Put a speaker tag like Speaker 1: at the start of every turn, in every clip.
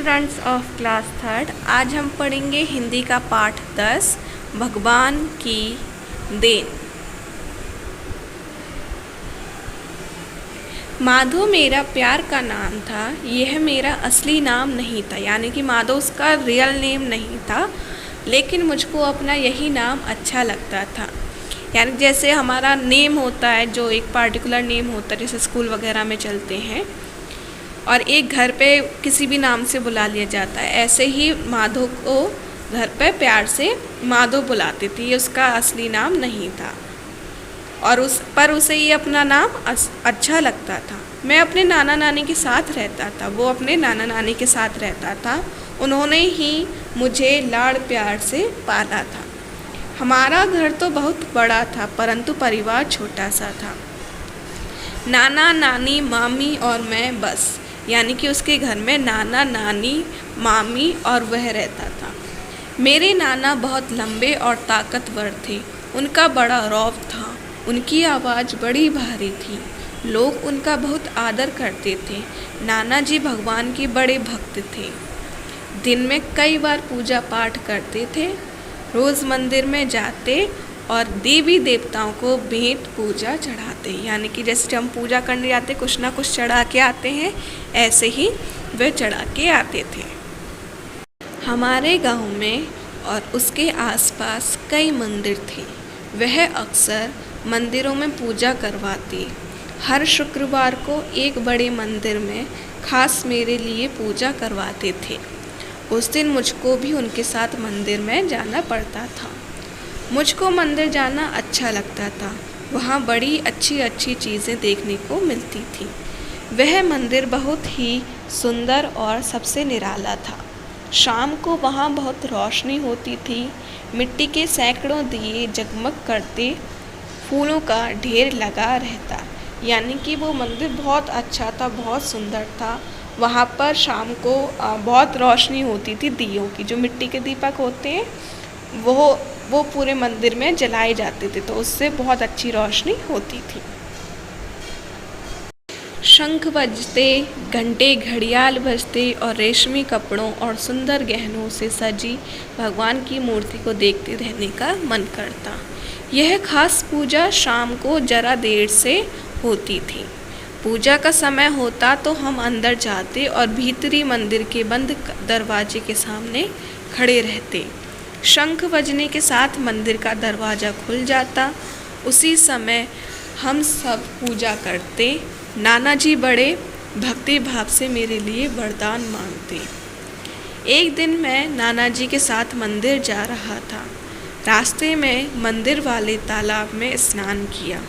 Speaker 1: Students of class third, आज हम पढ़ेंगे हिंदी का पाठ 10 भगवान की देन। माधो मेरा प्यार का नाम था, यह मेरा असली नाम नहीं था। यानी कि माधो उसका रियल नेम नहीं था, लेकिन मुझको अपना यही नाम अच्छा लगता था। यानी जैसे हमारा नेम होता है, जो एक पार्टिकुलर नेम होता है, जैसे स्कूल वगैरह में चलते हैं और एक घर पे किसी भी नाम से बुला लिया जाता है, ऐसे ही माधो को घर पे प्यार से माधो बुलाती थी। ये उसका असली नाम नहीं था और उसे ये अपना नाम अच्छा लगता था। मैं अपने नाना नानी के साथ रहता था, वो अपने नाना नानी के साथ रहता था। उन्होंने ही मुझे लाड़ प्यार से पाला था। हमारा घर तो बहुत बड़ा था, परंतु परिवार छोटा सा था। नाना नानी, मामी और मैं बस। यानी कि उसके घर में नाना नानी, मामी और वह रहता था। मेरे नाना बहुत लंबे और ताकतवर थे। उनका बड़ा रौब था। उनकी आवाज़ बड़ी भारी थी। लोग उनका बहुत आदर करते थे। नाना जी भगवान के बड़े भक्त थे। दिन में कई बार पूजा पाठ करते थे। रोज़ मंदिर में जाते और देवी देवताओं को भेंट पूजा चढ़ाते। यानी कि जैसे हम पूजा करने जाते कुछ ना कुछ चढ़ा के आते हैं, ऐसे ही वे चढ़ा के आते थे। हमारे गांव में और उसके आसपास कई मंदिर थे। वह अक्सर मंदिरों में पूजा करवाती। हर शुक्रवार को एक बड़े मंदिर में खास मेरे लिए पूजा करवाते थे। उस दिन मुझको भी उनके साथ मंदिर में जाना पड़ता था। मुझको मंदिर जाना अच्छा लगता था। वहाँ बड़ी अच्छी अच्छी चीज़ें देखने को मिलती थी। वह मंदिर बहुत ही सुंदर और सबसे निराला था। शाम को वहाँ बहुत रोशनी होती थी। मिट्टी के सैकड़ों दिए जगमग करते, फूलों का ढेर लगा रहता। यानी कि वो मंदिर बहुत अच्छा था, बहुत सुंदर था। वहाँ पर शाम को बहुत रोशनी होती थी दियों की। जो मिट्टी के दीपक होते हैं वो पूरे मंदिर में जलाए जाते थे, तो उससे बहुत अच्छी रोशनी होती थी। शंख बजते, घंटे घड़ियाल बजते और रेशमी कपड़ों और सुंदर गहनों से सजी भगवान की मूर्ति को देखते रहने का मन करता। यह खास पूजा शाम को जरा देर से होती थी। पूजा का समय होता तो हम अंदर जाते और भीतरी मंदिर के बंद दरवाजे के सामने खड़े रहते। शंख बजने के साथ मंदिर का दरवाज़ा खुल जाता। उसी समय हम सब पूजा करते। नाना जी बड़े भक्ति भाव से मेरे लिए वरदान मांगते। एक दिन मैं नाना जी के साथ मंदिर जा रहा था। रास्ते में मंदिर वाले तालाब में स्नान किया।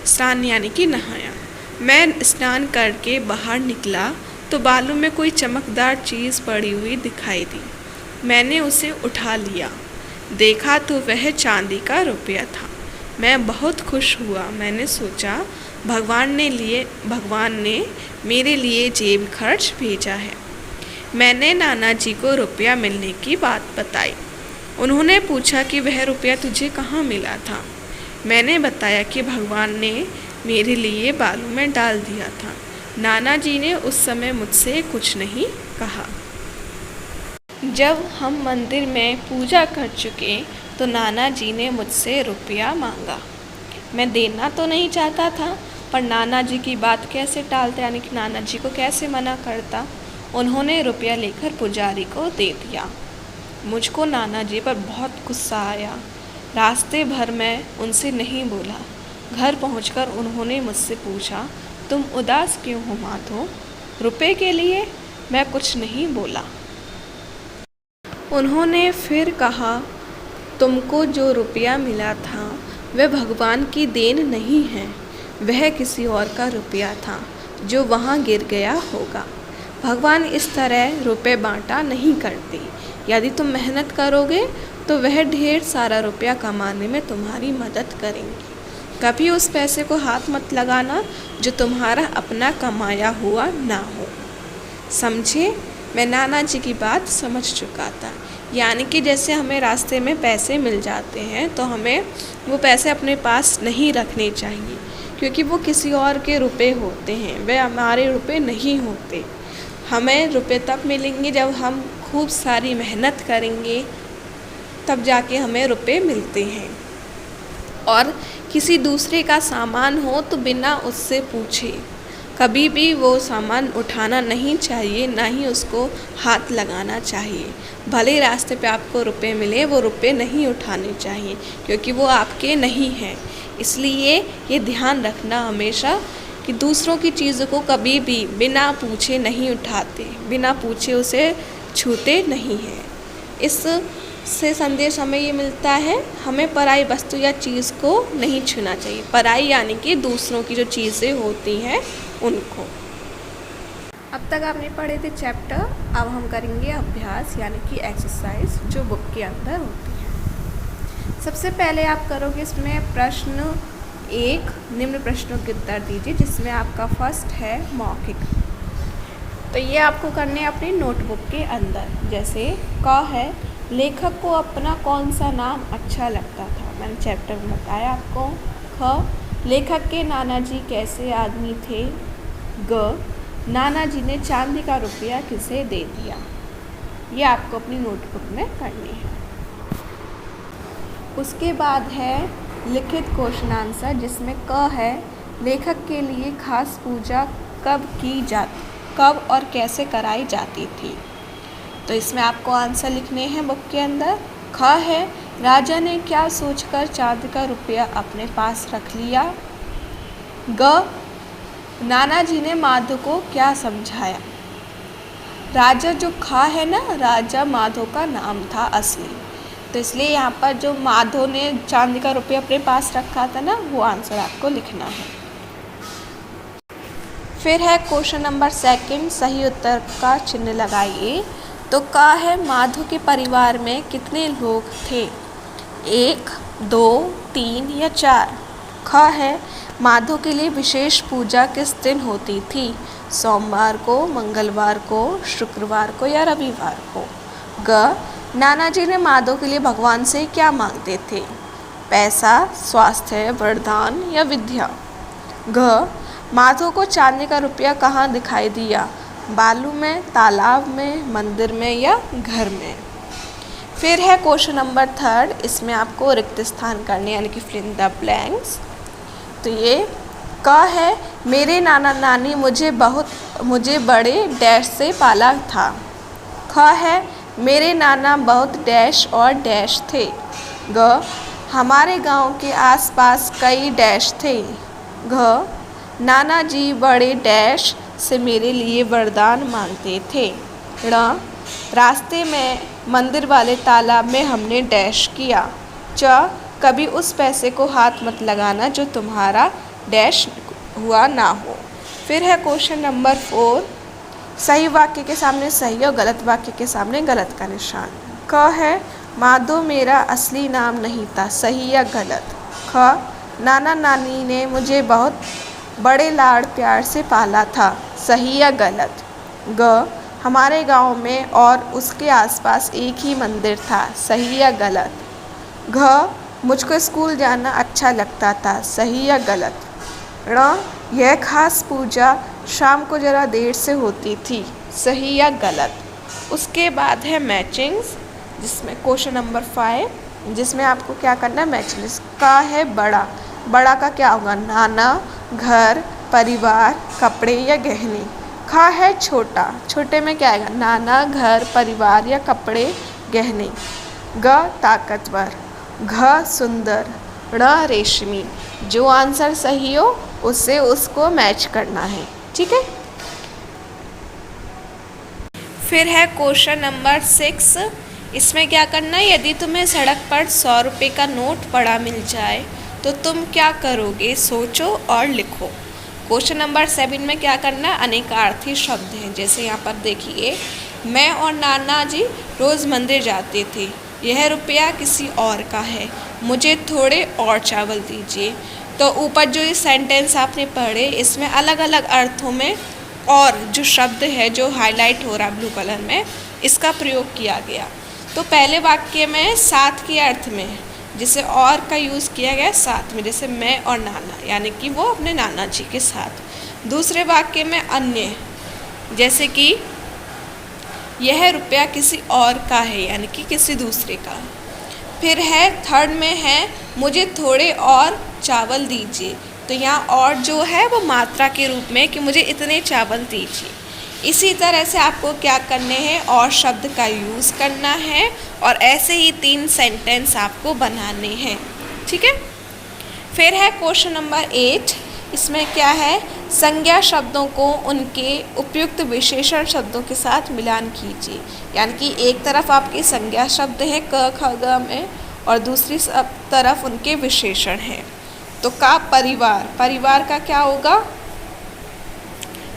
Speaker 1: स्नान यानी कि नहाया। मैं स्नान करके बाहर निकला तो बालू में कोई चमकदार चीज़ पड़ी हुई दिखाई दी। मैंने उसे उठा लिया। देखा तो वह चांदी का रुपया था। मैं बहुत खुश हुआ। मैंने सोचा भगवान ने मेरे लिए जेब खर्च भेजा है। मैंने नाना जी को रुपया मिलने की बात बताई। उन्होंने पूछा कि वह रुपया तुझे कहाँ मिला था। मैंने बताया कि भगवान ने मेरे लिए बालू में डाल दिया था। नाना जी ने उस समय मुझसे कुछ नहीं कहा। जब हम मंदिर में पूजा कर चुके तो नाना जी ने मुझसे रुपया मांगा। मैं देना तो नहीं चाहता था, पर नाना जी की बात कैसे टालता, यानी कि नाना जी को कैसे मना करता। उन्होंने रुपया लेकर पुजारी को दे दिया। मुझको नाना जी पर बहुत गुस्सा आया। रास्ते भर मैं उनसे नहीं बोला। घर पहुंचकर उन्होंने मुझसे पूछा, तुम उदास क्यों हो माधो? रुपए के लिए? मैं कुछ नहीं बोला। उन्होंने फिर कहा, तुमको जो रुपया मिला था वह भगवान की देन नहीं है। वह किसी और का रुपया था जो वहाँ गिर गया होगा। भगवान इस तरह रुपए बांटा नहीं करते। यदि तुम मेहनत करोगे तो वह ढेर सारा रुपया कमाने में तुम्हारी मदद करेंगे। कभी उस पैसे को हाथ मत लगाना जो तुम्हारा अपना कमाया हुआ ना हो। समझे? मैं नाना जी की बात समझ चुका था। यानी कि जैसे हमें रास्ते में पैसे मिल जाते हैं तो हमें वो पैसे अपने पास नहीं रखने चाहिए, क्योंकि वो किसी और के रुपए होते हैं, वे हमारे रुपए नहीं होते। हमें रुपए तब मिलेंगे जब हम खूब सारी मेहनत करेंगे, तब जाके हमें रुपए मिलते हैं। और किसी दूसरे का सामान हो तो बिना उससे पूछे कभी भी वो सामान उठाना नहीं चाहिए, ना ही उसको हाथ लगाना चाहिए। भले रास्ते पे आपको रुपए मिले, वो रुपए नहीं उठाने चाहिए क्योंकि वो आपके नहीं हैं। इसलिए ये ध्यान रखना हमेशा कि दूसरों की चीज़ों को कभी भी बिना पूछे नहीं उठाते, बिना पूछे उसे छूते नहीं हैं। इस से संदेश हमें ये मिलता है, हमें पराई वस्तु या चीज़ को नहीं छूना चाहिए। पराई यानी कि दूसरों की जो चीज़ें होती हैं उनको। अब तक आपने पढ़े थे चैप्टर, अब हम करेंगे अभ्यास यानी कि एक्सरसाइज जो बुक के अंदर होती है। सबसे पहले आप करोगे इसमें प्रश्न 1, निम्न प्रश्नों के उत्तर दीजिए, जिसमें आपका फर्स्ट है मौखिक। तो ये आपको करने हैं अपनी नोटबुक के अंदर। जैसे क है, लेखक को अपना कौन सा नाम अच्छा लगता था, मैंने चैप्टर में बताया आपको। ख, लेखक के नाना जी कैसे आदमी थे। ग, नाना जी ने चांदी का रुपया किसे दे दिया। ये आपको अपनी नोटबुक में करनी है। उसके बाद है लिखित क्वेश्चन आंसर, जिसमें क है, लेखक के लिए खास पूजा कब और कैसे कराई जाती थी। तो इसमें आपको आंसर लिखने हैं बुक के अंदर। ख है, राजा ने क्या सोचकर चांदी का रुपया अपने पास रख लिया। ग, नाना जी ने माधो को क्या समझाया। राजा जो ख है ना, राजा माधो का नाम था असली, तो इसलिए यहाँ पर जो माधो ने चांदी का रुपया अपने पास रखा था ना, वो आंसर आपको लिखना है। फिर है क्वेश्चन नंबर 2, सही उत्तर का चिन्ह लगाइए। तो क है, माधो के परिवार में कितने लोग थे। 1, 2, 3 या 4। ख है, माधो के लिए विशेष पूजा किस दिन होती थी। सोमवार को, मंगलवार को, शुक्रवार को या रविवार को। ग, नाना जी ने माधो के लिए भगवान से क्या मांगते थे। पैसा, स्वास्थ्य, वरदान या विद्या। घ, माधो को चांदी का रुपया कहाँ दिखाई दिया। बालू में, तालाब में, मंदिर में या घर में। फिर है क्वेश्चन नंबर 3, इसमें आपको रिक्त स्थान करने यानी कि फिल इन द ब्लैंक्स। तो ये क है, मेरे नाना नानी मुझे बड़े डैश से पाला था। ख है, मेरे नाना बहुत डैश और डैश थे। ग, हमारे गांव के आसपास कई डैश थे। घ, नाना जी बड़े डैश से मेरे लिए वरदान मांगते थे। ण, रास्ते में मंदिर वाले तालाब में हमने डैश किया। च, कभी उस पैसे को हाथ मत लगाना जो तुम्हारा डैश हुआ ना हो। फिर है क्वेश्चन नंबर 4, सही वाक्य के सामने सही और गलत वाक्य के सामने गलत का निशान। क है, माधो मेरा असली नाम नहीं था, सही या गलत। ख, नाना नानी ने मुझे बहुत बड़े लाड़ प्यार से पाला था, सही या गलत। ग, हमारे गांव में और उसके आसपास एक ही मंदिर था, सही या गलत। घ, मुझको स्कूल जाना अच्छा लगता था, सही या गलत। ण, यह खास पूजा शाम को ज़रा देर से होती थी, सही या गलत। उसके बाद है मैचिंग्स, जिसमें क्वेश्चन नंबर 5, जिसमें आपको क्या करना है, मैचिंग्स। का है बड़ा का क्या होगा, नाना, घर, परिवार, कपड़े या गहने। खा है छोटे में क्या आएगा, नाना, घर, परिवार या कपड़े, गहने। ग, ताकतवर। घ, सुंदर। ड़, रेशमी। जो आंसर सही हो उससे उसको मैच करना है, ठीक है। फिर है क्वेश्चन नंबर 6, इसमें क्या करना है, यदि तुम्हें सड़क पर 100 रुपये का नोट पड़ा मिल जाए तो तुम क्या करोगे, सोचो और लिखो। क्वेश्चन नंबर 7 में क्या करना है, अनेकार्थी शब्द हैं। जैसे यहाँ पर देखिए, मैं और नाना जी रोज़ मंदिर जाते थे, यह रुपया किसी और का है, मुझे थोड़े और चावल दीजिए। तो ऊपर जो ये सेंटेंस आपने पढ़े, इसमें अलग अलग अर्थों में और जो शब्द है जो हाईलाइट हो रहा है ब्लू कलर में, इसका प्रयोग किया गया। तो पहले वाक्य में साथ के अर्थ में, जिसे और का यूज़ किया गया साथ में, जैसे मैं और नाना, यानी कि वो अपने नाना जी के साथ। दूसरे वाक्य में अन्य, जैसे कि यह रुपया किसी और का है, यानी कि किसी दूसरे का। फिर है थर्ड में है मुझे थोड़े और चावल दीजिए। तो यहाँ और जो है वो मात्रा के रूप में कि मुझे इतने चावल दीजिए। इसी तरह से आपको क्या करने हैं, और शब्द का यूज़ करना है और ऐसे ही 3 सेंटेंस आपको बनाने हैं। ठीक है। फिर है क्वेश्चन नंबर 8। इसमें क्या है, संज्ञा शब्दों को उनके उपयुक्त विशेषण शब्दों के साथ मिलान कीजिए। यानी कि एक तरफ आपके संज्ञा शब्द हैं क ख ग में और दूसरी तरफ उनके विशेषण हैं। तो का परिवार, परिवार का क्या होगा,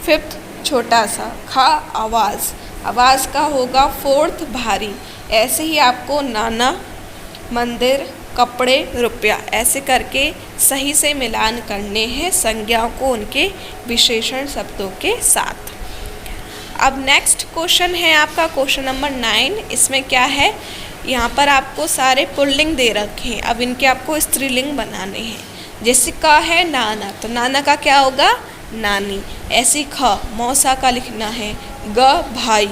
Speaker 1: फिफ्थ छोटा सा। खा आवाज़, आवाज़ का होगा फोर्थ भारी। ऐसे ही आपको नाना, मंदिर, कपड़े, रुपया, ऐसे करके सही से मिलान करने हैं संज्ञाओं को उनके विशेषण शब्दों के साथ। अब नेक्स्ट क्वेश्चन है आपका क्वेश्चन नंबर 9। इसमें क्या है, यहाँ पर आपको सारे पुल्लिंग दे रखे हैं। अब इनके आपको स्त्रीलिंग बनाने हैं। जैसे का है नाना, तो नाना का क्या होगा, नानी। ऐसी ख मौसा का लिखना है। ग भाई,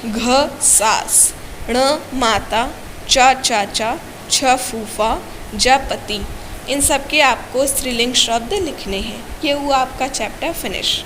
Speaker 1: घ सास, ण माता, च चाचा, छ फूफा, ज पति। इन सब के आपको स्त्रीलिंग शब्द लिखने हैं। ये हुआ आपका चैप्टर फिनिश।